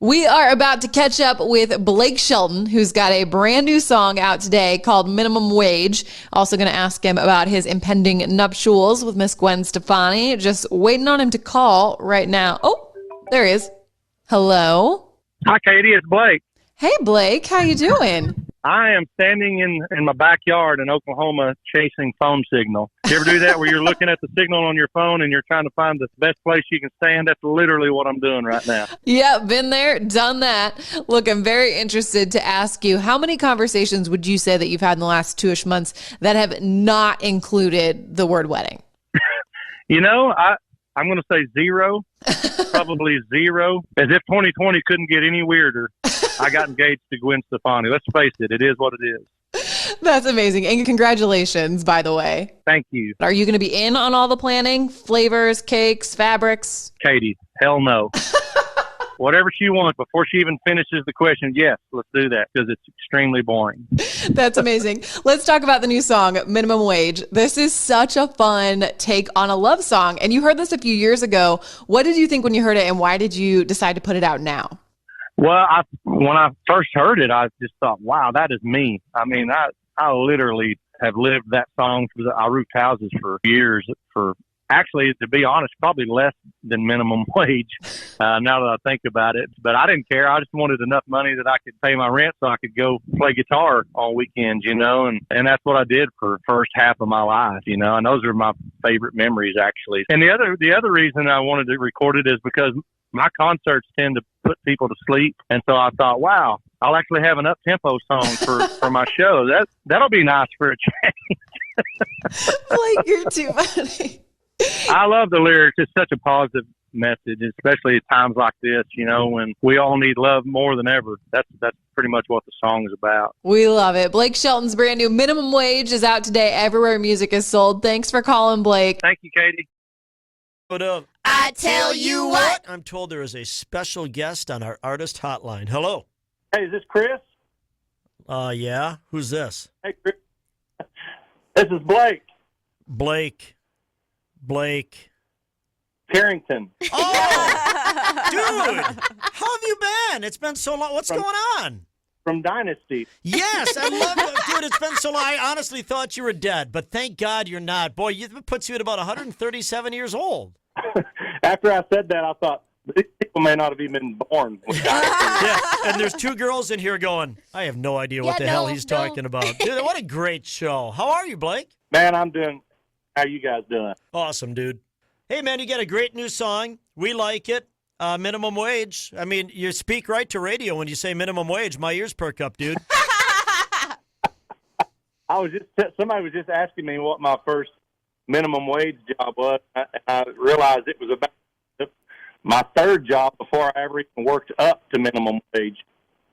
We are about to catch up with Blake Shelton, who's got a brand new song out today called Minimum Wage. Also going to ask him about his impending nuptials with Miss Gwen Stefani. Just waiting on him to call right now. Oh, there he is. Hello. Hi, Katie. It's Blake. Hey, Blake. How you doing? I am standing in my backyard in Oklahoma chasing phone signal. You ever do that where you're looking at the signal on your phone and you're trying to find the best place you can stand? That's literally what I'm doing right now. Yeah, been there, done that. Look, I'm very interested to ask you, how many conversations would you say that you've had in the last 2-ish months that have not included the word wedding? I'm going to say zero, probably zero. As if 2020 couldn't get any weirder. I got engaged to Gwen Stefani. Let's face it, it is what it is. That's amazing. And congratulations, by the way. Thank you. Are you going to be in on all the planning? Flavors, cakes, fabrics? Katie, hell no. Whatever she wants before she even finishes the question, yes, let's do that because it's extremely boring. That's amazing. Let's talk about the new song, Minimum Wage. This is such a fun take on a love song. And you heard this a few years ago. What did you think when you heard it, and why did you decide to put it out now? Well, when I first heard it, I just thought, wow, that is me. I mean, I literally have lived that song. I roofed houses for years actually, to be honest, probably less than minimum wage now that I think about it. But I didn't care. I just wanted enough money that I could pay my rent so I could go play guitar on weekends, and that's what I did for the first half of my life, and those are my favorite memories, actually. And the other reason I wanted to record it is because my concerts tend to put people to sleep. And so I thought, wow, I'll actually have an up-tempo song for my show. That'll be nice for a change. Like, you're too funny. I love the lyrics. It's such a positive message, especially at times like this, when we all need love more than ever. That's pretty much what the song is about. We love it. Blake Shelton's brand new Minimum Wage is out today everywhere music is sold. Thanks for calling, Blake. Thank you, Katie. I tell you what. I'm told there is a special guest on our artist hotline. Hello. Hey, is this Chris? Yeah. Who's this? Hey, Chris. This is Blake. Blake. Carrington. Oh, dude. How have you been? It's been so long. What's going on? From Dynasty. Yes, I love it. Dude, it's been so long. I honestly thought you were dead, but thank God you're not. Boy, it puts you at about 137 years old. After I said that, I thought, these people may not have even been born. Yeah, and there's two girls in here going, I have no idea what the hell he's talking about. Dude, what a great show. How are you, Blake? Man, I'm doing. How you guys doing? Awesome, dude. Hey, man, you got a great new song. We like it. Minimum wage. I mean, you speak right to radio when you say minimum wage. My ears perk up, dude. Somebody was just asking me what my first minimum wage job was. I realized it was about my third job before I ever even worked up to minimum wage.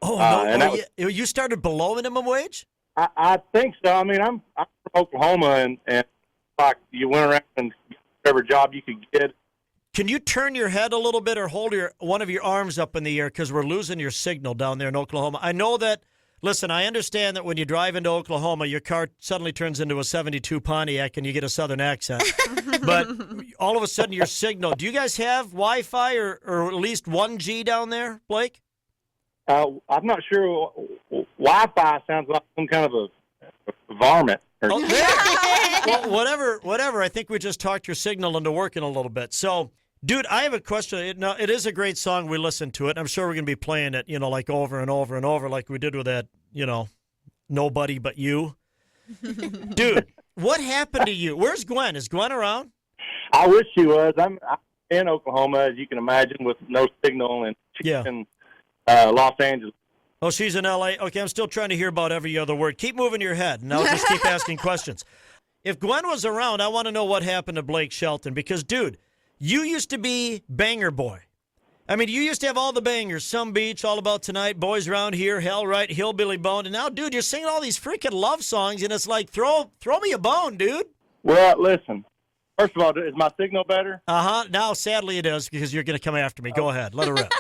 Oh, no. You started below minimum wage? I think so. I mean, I'm from Oklahoma, and like you went around and whatever job you could get. Can you turn your head a little bit or hold one of your arms up in the air because we're losing your signal down there in Oklahoma? I know that, listen, I understand that when you drive into Oklahoma, your car suddenly turns into a 72 Pontiac and you get a southern accent. But all of a sudden your signal, do you guys have Wi-Fi or at least 1G down there, Blake? I'm not sure. Wi-Fi sounds like some kind of a varmint. Oh, there. Well, whatever. I think we just talked your signal into working a little bit. So, dude, I have a question. Now, it is a great song. We listened to it. I'm sure we're going to be playing it, like over and over and over like we did with that, Nobody But You. Dude, what happened to you? Where's Gwen? Is Gwen around? I wish she was. I'm in Oklahoma, as you can imagine, with no signal, and she's in Los Angeles. Oh, she's in L.A.? Okay, I'm still trying to hear about every other word. Keep moving your head, and I'll just keep asking questions. If Gwen was around, I want to know what happened to Blake Shelton. Because, dude, you used to be banger boy. I mean, you used to have all the bangers. Some Beach, All About Tonight, Boys Around Here, Hell Right, Hillbilly Bone. And now, dude, you're singing all these freaking love songs, and it's like, throw me a bone, dude. Well, listen. First of all, is my signal better? Uh-huh. Now, sadly, it is because you're going to come after me. Go ahead. Let it rip.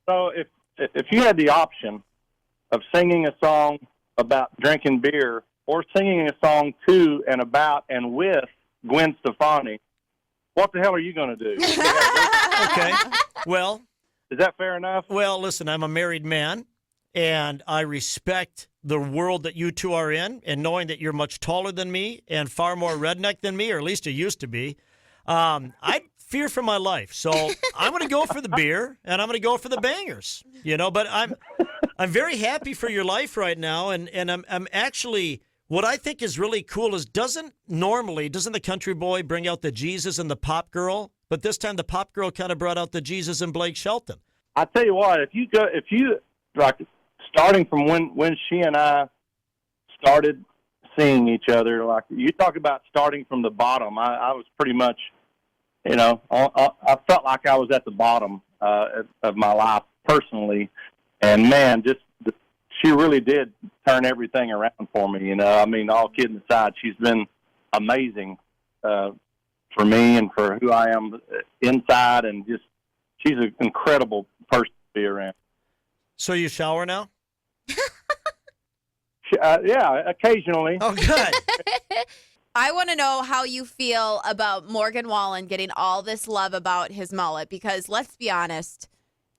So if you had the option of singing a song about drinking beer or singing a song to and about and with Gwen Stefani, what the hell are you going to do? Okay. Well, Is that fair enough? Well, listen, I'm a married man, and I respect the world that you two are in, and knowing that you're much taller than me and far more redneck than me, or at least you used to be, I fear for my life. So I'm going to go for the beer, and I'm going to go for the bangers. But I'm very happy for your life right now, and I'm actually, what I think is really cool is doesn't the country boy bring out the Jesus and the pop girl? But this time the pop girl kind of brought out the Jesus and Blake Shelton. I tell you what, if you like, starting from when she and I started seeing each other, like you talk about starting from the bottom, I was pretty much, I felt like I was at the bottom of my life personally, and man, she really did turn everything around for me. I mean, all kidding aside, she's been amazing for me and for who I am inside, and just she's an incredible person to be around. So you shower now? Yeah, occasionally. Oh, good. I want to know how you feel about Morgan Wallen getting all this love about his mullet, because let's be honest,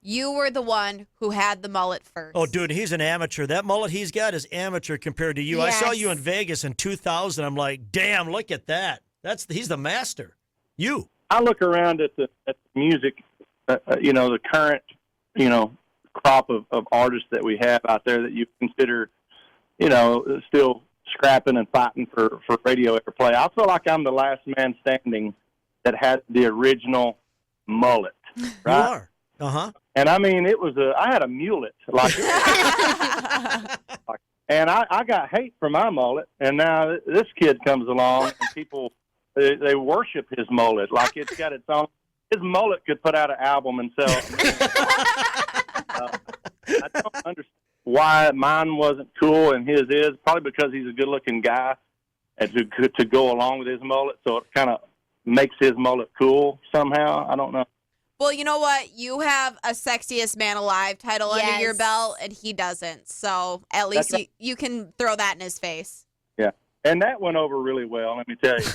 you were the one who had the mullet first. Oh, dude, he's an amateur. That mullet he's got is amateur compared to you. Yes. I saw you in Vegas in 2000. I'm like, damn, look at that. He's the master. You. I look around at the music, the current, crop of artists that we have out there that you consider, still scrapping and fighting for radio airplay. I feel like I'm the last man standing that had the original mullet. Right? You are. Uh-huh. And I mean, I had a mullet, and I got hate for my mullet, and now this kid comes along and people, they worship his mullet like it's got its own. His mullet could put out an album and sell. I don't understand why mine wasn't cool and his is. Probably because he's a good-looking guy, and to go along with his mullet, so it kind of makes his mullet cool somehow. I don't know. Well, you know what? You have a Sexiest Man Alive title under your belt, and he doesn't. So at least you can throw that in his face. Yeah, and that went over really well, let me tell you.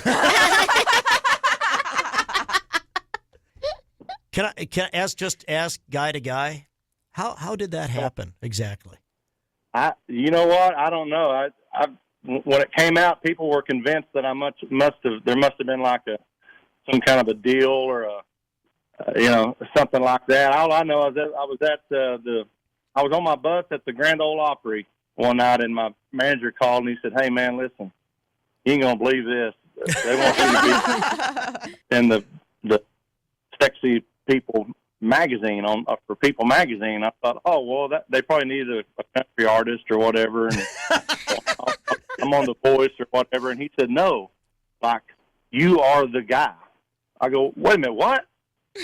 Can I ask guy to guy? How did that happen exactly? You know what? I don't know. When it came out, people were convinced that there must have been like some kind of a deal or something like that. All I know is that I was on my bus at the Grand Ole Opry one night, and my manager called and he said, "Hey man, listen, you ain't gonna believe this. They want you to be in the Sexy People magazine for People magazine." I thought, oh well, they probably needed a country artist or whatever, and I'm on The Voice or whatever. And he said, "No, like you are the guy." I go, "Wait a minute, what?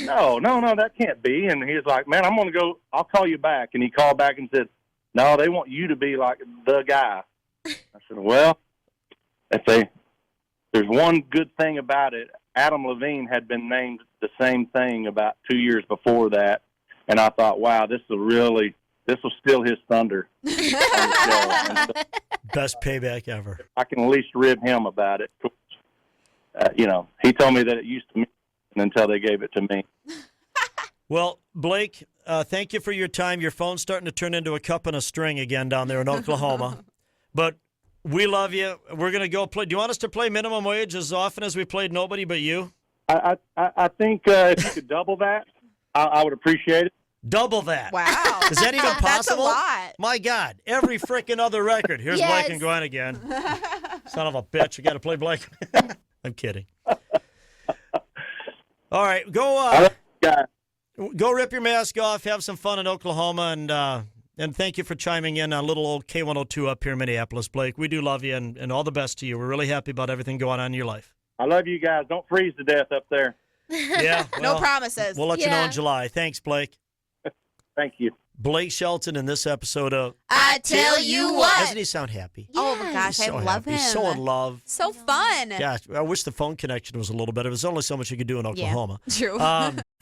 No, that can't be." And he's like, "Man, I'm going to go. I'll call you back." And he called back and said, "No, they want you to be like the guy." I said, "Well, there's one good thing about it. Adam Levine had been named the same thing about 2 years before that." And I thought, wow, this will steal his thunder. Best payback ever. I can at least rib him about it. He told me that it used to me until they gave it to me. Well, Blake, thank you for your time. Your phone's starting to turn into a cup and a string again down there in Oklahoma. But we love you. We're going to go play. Do you want us to play minimum wage as often as we played Nobody But You? I think if you could double that, I would appreciate it. Double that. Wow. Is that even possible? That's a lot. My God. Every freaking other record. Here's Blake and Gwen again. Son of a bitch. You got to play Blake. I'm kidding. All right. Go rip your mask off. Have some fun in Oklahoma. And thank you for chiming in on little old K102 up here in Minneapolis, Blake. We do love you and all the best to you. We're really happy about everything going on in your life. I love you guys. Don't freeze to death up there. Yeah. No promises. We'll let you know in July. Thanks, Blake. Thank you. Blake Shelton in this episode of I Tell You What. Doesn't he sound happy? Oh my gosh, He's I so love happy. him. He's so in love. So fun. Gosh, I wish the phone connection was a little better. There's only so much you could do in Oklahoma. Yeah, true.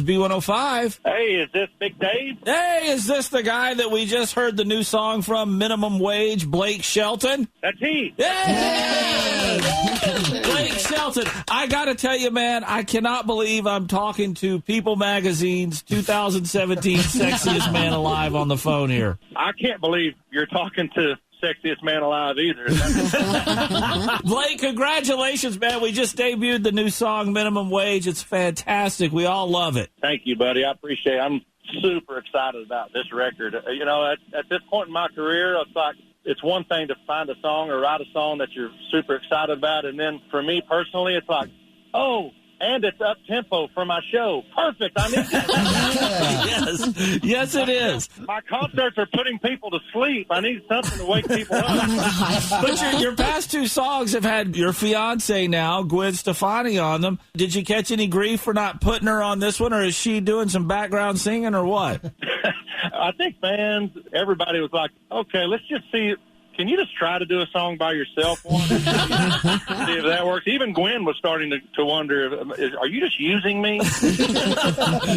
B105. Hey, is this Big Dave? Hey, is this the guy that we just heard the new song from, Minimum Wage, Blake Shelton? That's he. Hey! Blake Shelton. I got to tell you, man, I cannot believe I'm talking to People Magazine's 2017 Sexiest Man Alive on the phone here. I can't believe you're talking to Sexiest Man Alive either. Blake, congratulations, man. We just debuted the new song, Minimum Wage. It's fantastic. We all love it. Thank you, buddy. I appreciate it. I'm super excited about this record. You know, at this point in my career, it's one thing to find a song or write a song that you're super excited about, and then for me personally, it's like, oh, and it's up-tempo for my show. Perfect. I need that. Yes, it is. My concerts are putting people to sleep. I need something to wake people up. But your past two songs have had your fiance now, Gwen Stefani, on them. Did you catch any grief for not putting her on this one, or is she doing some background singing, or what? I think fans, everybody was like, okay, let's just see. Can you just try to do a song by yourself one? See if that works. Even Gwen was starting to wonder, are you just using me?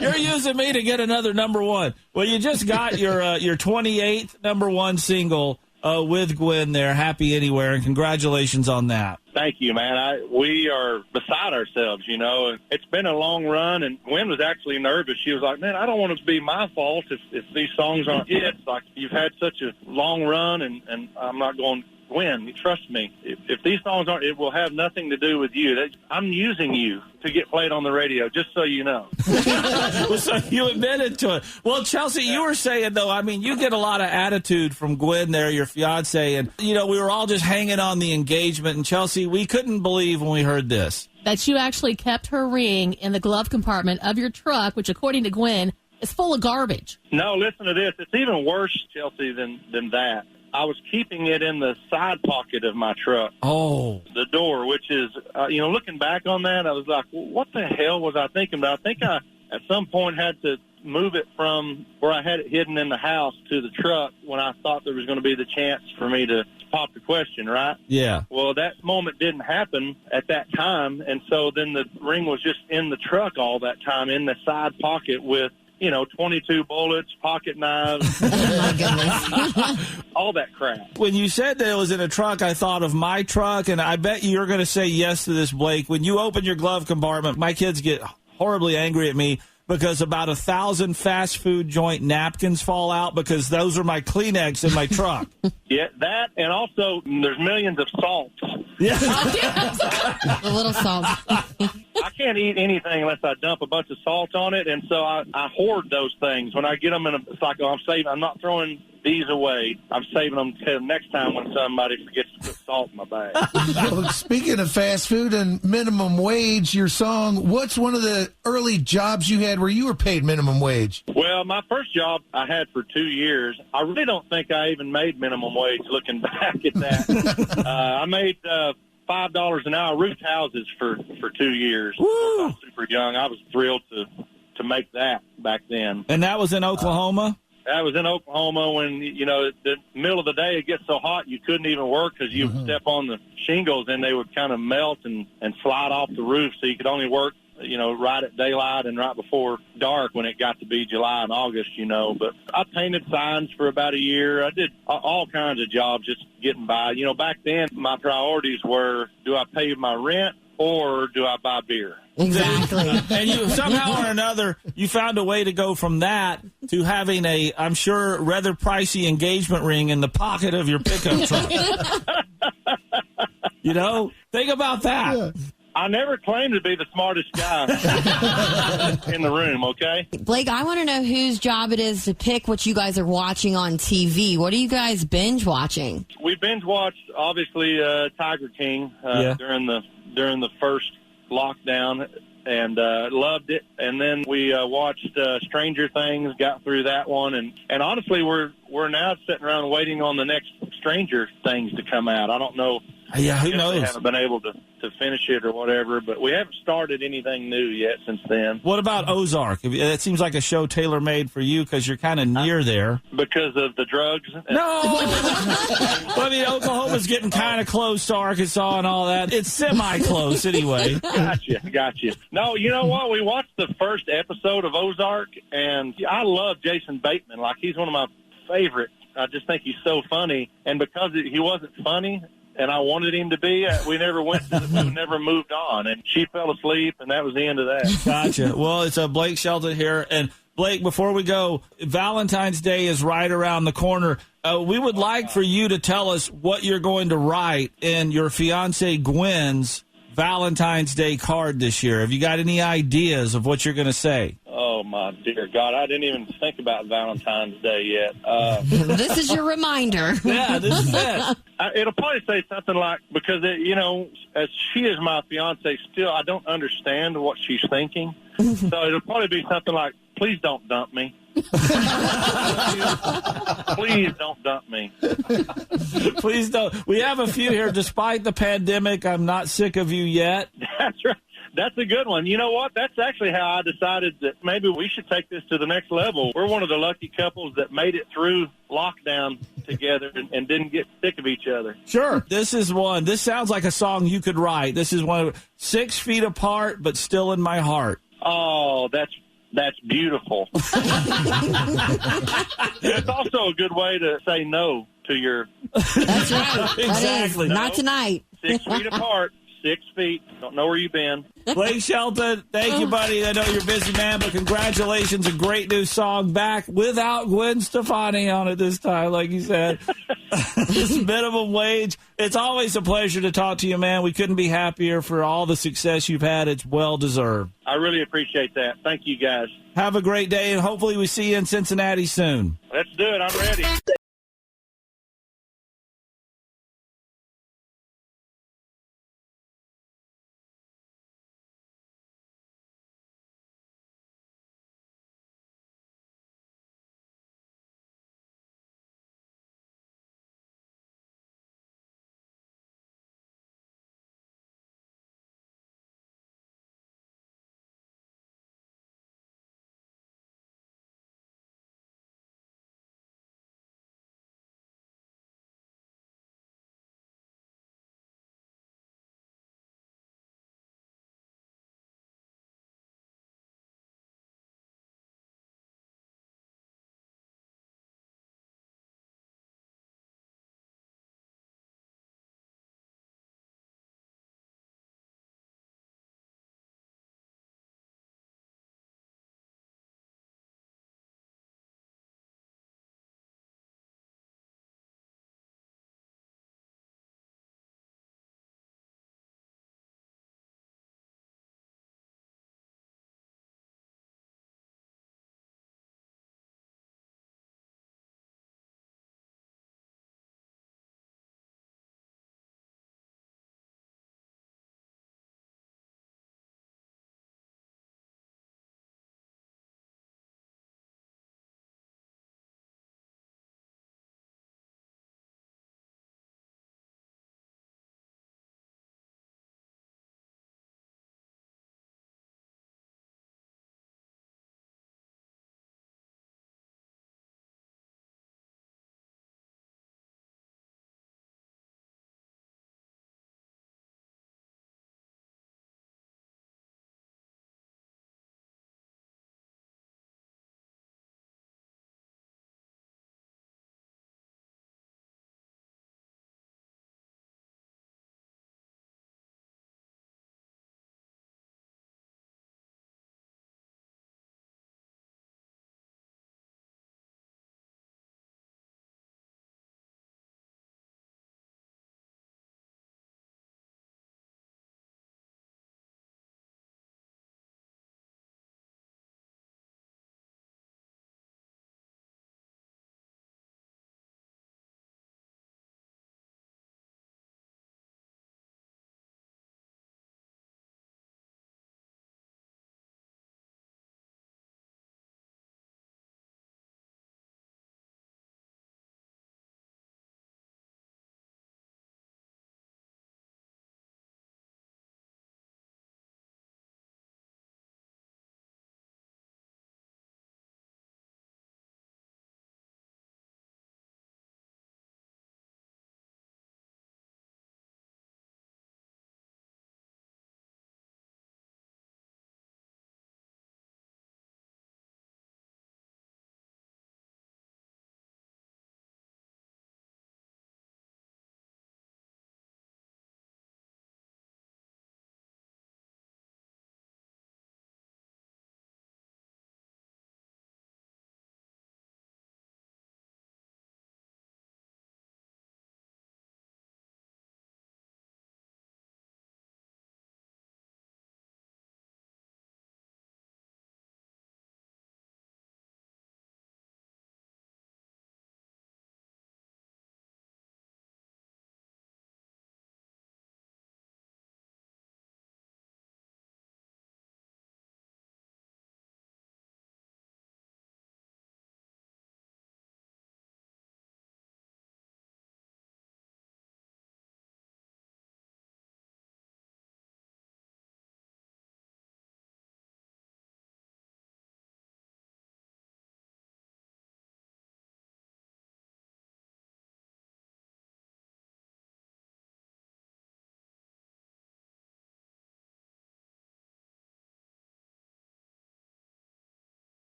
You're using me to get another number one. Well, you just got your 28th number one single with Gwen there, Happy Anywhere, and congratulations on that. Thank you, man. We are beside ourselves, you know. It's been a long run, and Gwen was actually nervous. She was like, man, I don't want it to be my fault if these songs aren't hits. Like, you've had such a long run, and I'm not going, Gwen, trust me. If these songs aren't, it will have nothing to do with you. I'm using you to get played on the radio, just so you know. Well, so you admitted to it. Well, Chelsea, you were saying, though, I mean, you get a lot of attitude from Gwen there, your fiance, and, you know, we were all just hanging on the engagement. And, Chelsea, we couldn't believe when we heard this. That you actually kept her ring in the glove compartment of your truck, which, according to Gwen, is full of garbage. No, listen to this. It's even worse, Chelsea, than that. I was keeping it in the side pocket of my truck. Oh. The door, which is, looking back on that, I was like, well, what the hell was I thinking about? I think I, at some point, had to move it from where I had it hidden in the house to the truck when I thought there was going to be the chance for me to pop the question, right? Yeah. Well, that moment didn't happen at that time, and so then the ring was just in the truck all that time, in the side pocket with, 22 bullets, pocket knives, all that crap. When you said that it was in a truck, I thought of my truck, and I bet you're going to say yes to this, Blake. When you open your glove compartment, my kids get horribly angry at me because about 1,000 fast food joint napkins fall out because those are my Kleenex in my truck. Yeah, that, and also there's millions of salts. Yeah. A little salt. I can't eat anything unless I dump a bunch of salt on it, and so I hoard those things. When I get them, it's like, I'm saving. I'm not throwing these away. I'm saving them till next time when somebody forgets to put salt in my bag. Well, speaking of fast food and minimum wage, your song, what's one of the early jobs you had where you were paid minimum wage? Well, my first job I had for 2 years. I really don't think I even made minimum wage looking back at that. I made $5 an hour, roofed houses for 2 years. I was super young. I was thrilled to make that back then. And that was in Oklahoma? That was in Oklahoma when, the middle of the day it gets so hot you couldn't even work because you would step on the shingles and they would kind of melt and slide off the roof, so you could only work, right at daylight and right before dark when it got to be July and August, But I painted signs for about a year. I did all kinds of jobs just getting by. Back then my priorities were, do I pay my rent or do I buy beer? Exactly. And you somehow or another, you found a way to go from that to having a, I'm sure, rather pricey engagement ring in the pocket of your pickup truck. Think about that. Yeah. I never claimed to be the smartest guy in the room, okay? Blake, I want to know whose job it is to pick what you guys are watching on TV. What are you guys binge watching? We binge watched, obviously, Tiger King during the first lockdown, and loved it. And then we watched Stranger Things, got through that one, and honestly, we're now sitting around waiting on the next Stranger Things to come out. I don't know. Yeah, who They knows? haven't been able to to finish it or whatever, but we haven't started anything new yet since then. What about Ozark? It seems like a show tailor-made for you because you're kind of near there. Because of the drugs? No! Well, I mean, Oklahoma's getting kind of close to Arkansas and all that. It's semi-close anyway. Gotcha. No, you know what? We watched the first episode of Ozark, and I love Jason Bateman. Like, he's one of my favorites. I just think he's so funny. And because he wasn't funny, and I wanted him to be, we never we never moved on. And she fell asleep, and that was the end of that. Gotcha. Well, it's Blake Shelton here. And, Blake, before we go, Valentine's Day is right around the corner. We would like for you to tell us what you're going to write in your fiancée Gwen's Valentine's Day card this year. Have you got any ideas of what you're going to say? Oh, my dear God. I didn't even think about Valentine's Day yet. This is your reminder. Yeah, this is it. It'll probably say something like, because, as she is my fiance still, I don't understand what she's thinking. So it'll probably be something like, please don't dump me. Please don't dump me. Please don't. We have a few here. Despite the pandemic, I'm not sick of you yet. That's right. That's a good one. You know what? That's actually how I decided that maybe we should take this to the next level. We're one of the lucky couples that made it through lockdown together and didn't get sick of each other. Sure. This is one. This sounds like a song you could write. This is one 6 feet apart, but still in my heart. Oh, that's beautiful. It's also a good way to say no to your... That's right. Exactly. That is. Not tonight. 6 feet apart, 6 feet. Don't know where you've been. Blake Shelton, thank you, buddy. I know you're a busy man, but congratulations. A great new song back without Gwen Stefani on it this time, like you said. This minimum wage. It's always a pleasure to talk to you, man. We couldn't be happier for all the success you've had. It's well deserved. I really appreciate that. Thank you, guys. Have a great day, and hopefully we see you in Cincinnati soon. Let's do it. I'm ready.